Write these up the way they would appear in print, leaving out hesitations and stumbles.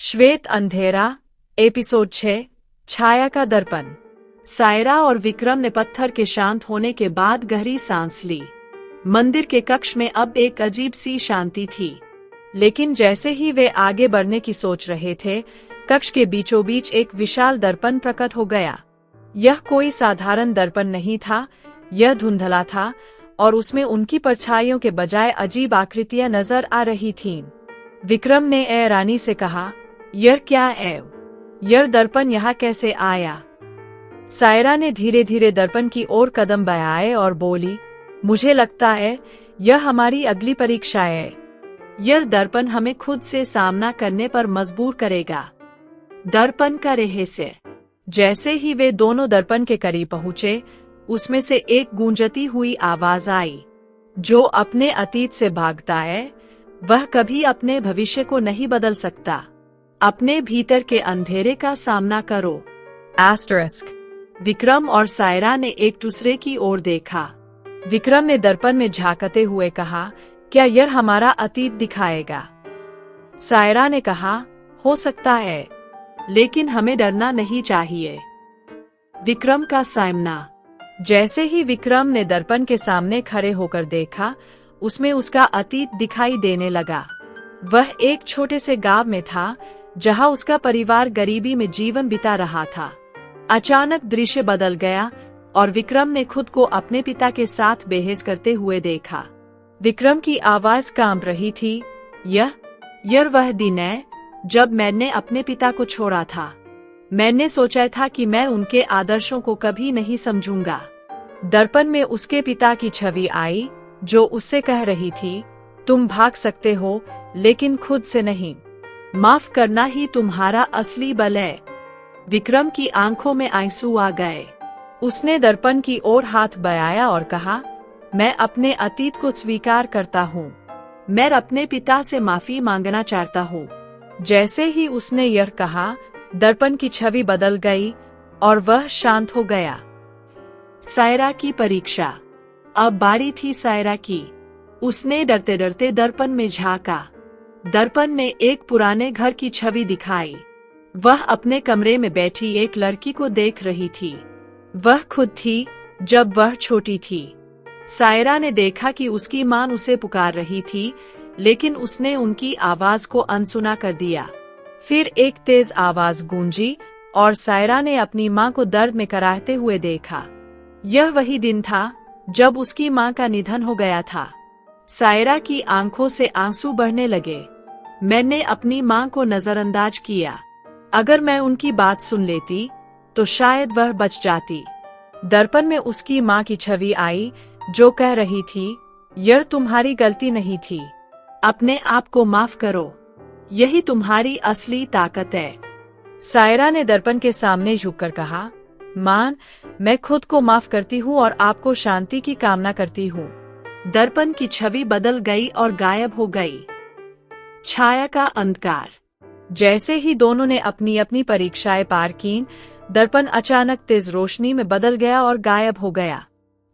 श्वेत अंधेरा एपिसोड 6 छाया का दर्पण। सायरा और विक्रम ने पत्थर के शांत होने के बाद गहरी सांस ली। मंदिर के कक्ष में अब एक अजीब सी शांति थी, लेकिन जैसे ही वे आगे बढ़ने की सोच रहे थे, कक्ष के बीचों बीच एक विशाल दर्पण प्रकट हो गया। यह कोई साधारण दर्पण नहीं था, यह धुंधला था और उसमें उनकी परछाइयों के बजाय अजीब आकृतियां नजर आ रही थीं। विक्रम ने ए रानी से कहा, यह क्या है? यह दर्पण यहाँ कैसे आया? सायरा ने धीरे धीरे दर्पण की ओर कदम बढ़ाए और बोली, मुझे लगता है यह हमारी अगली परीक्षा है। यह दर्पण हमें खुद से सामना करने पर मजबूर करेगा। दर्पण का रहस्य। जैसे ही वे दोनों दर्पण के करीब पहुंचे, उसमें से एक गूंजती हुई आवाज आई। जो अपने अतीत से भागता है, वह कभी अपने भविष्य को नहीं बदल सकता। अपने भीतर के अंधेरे का सामना करो। ***। विक्रम और सायरा ने एक दूसरे की ओर देखा। विक्रम ने दर्पण में झांकते हुए कहा, क्या यह हमारा अतीत दिखाएगा? सायरा ने कहा, हो सकता है, लेकिन हमें डरना नहीं चाहिए। विक्रम का सामना। जैसे ही विक्रम ने दर्पण के सामने खड़े होकर देखा, उसमें उसका अतीत दिखाई देने लगा। वह एक छोटे से गांव में था, जहां उसका परिवार गरीबी में जीवन बिता रहा था। अचानक दृश्य बदल गया और विक्रम ने खुद को अपने पिता के साथ बहस करते हुए देखा। विक्रम की आवाज कांप रही थी, यह वह दिन है जब मैंने अपने पिता को छोड़ा था। मैंने सोचा था कि मैं उनके आदर्शों को कभी नहीं समझूंगा। दर्पण में उसके पिता की छवि आई, जो उससे कह रही थी, तुम भाग सकते हो, लेकिन खुद से नहीं। माफ करना ही तुम्हारा असली बल है। विक्रम की आंखों में आंसू आ गए। उसने दर्पण की ओर हाथ बढ़ाया और कहा, मैं अपने अतीत को स्वीकार करता हूँ। मैं अपने पिता से माफी मांगना चाहता हूँ। जैसे ही उसने यह कहा, दर्पण की छवि बदल गई और वह शांत हो गया। सायरा की परीक्षा। अब बारी थी सायरा की। उसने डरते डरते दर्पण में झांका। दर्पण में एक पुराने घर की छवि दिखाई। वह अपने कमरे में बैठी एक लड़की को देख रही थी। वह खुद थी, जब वह छोटी थी। सायरा ने देखा कि उसकी मां उसे पुकार रही थी, लेकिन उसने उनकी आवाज को अनसुना कर दिया। फिर एक तेज आवाज गूंजी और सायरा ने अपनी मां को दर्द में कराहते हुए देखा। यह वही दिन था जब उसकी मां का निधन हो गया था। सायरा की आंखों से आंसू बहने लगे। मैंने अपनी मां को नजरअंदाज किया। अगर मैं उनकी बात सुन लेती, तो शायद वह बच जाती। दर्पण में उसकी मां की छवि आई, जो कह रही थी, यह तुम्हारी गलती नहीं थी। अपने आप को माफ करो। यही तुम्हारी असली ताकत है। सायरा ने दर्पण के सामने झुककर कहा, मां, मैं खुद को माफ करती हूँ और आपको शांति की कामना करती हूँ। दर्पण की छवि बदल गई और गायब हो गई। छाया का अंधकार। जैसे ही दोनों ने अपनी अपनी परीक्षाएं पार की, दर्पण अचानक तेज रोशनी में बदल गया और गायब हो गया।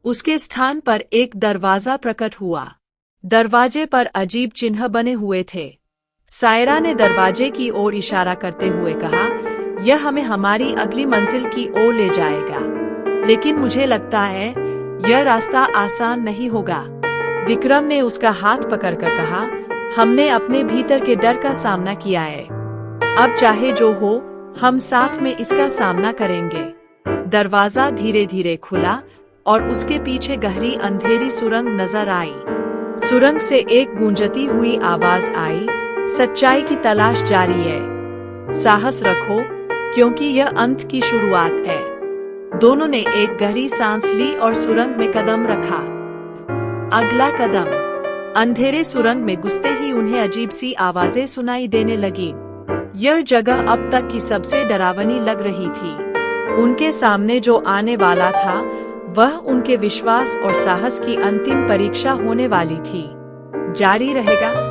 उसके स्थान पर एक दरवाजा प्रकट हुआ। दरवाजे पर अजीब चिन्ह बने हुए थे। सायरा ने दरवाजे की ओर इशारा करते हुए कहा, यह हमें हमारी अगली मंजिल की ओर ले जाएगा, लेकिन मुझे लगता है यह रास्ता आसान नहीं होगा। विक्रम ने उसका हाथ पकड़कर कहा, हमने अपने भीतर के डर का सामना किया है। अब चाहे जो हो, हम साथ में इसका सामना करेंगे। दरवाजा धीरे धीरे खुला और उसके पीछे गहरी अंधेरी सुरंग नजर आई। सुरंग से एक गूंजती हुई आवाज आई, सच्चाई की तलाश जारी है। साहस रखो, क्योंकि यह अंत की शुरुआत है। दोनों ने एक गहरी सांस ली और सुरंग में कदम रखा। अगला कदम। अंधेरे सुरंग में घुसते ही उन्हें अजीब सी आवाजें सुनाई देने लगी। यह जगह अब तक की सबसे डरावनी लग रही थी। उनके सामने जो आने वाला था, वह उनके विश्वास और साहस की अंतिम परीक्षा होने वाली थी। जारी रहेगा।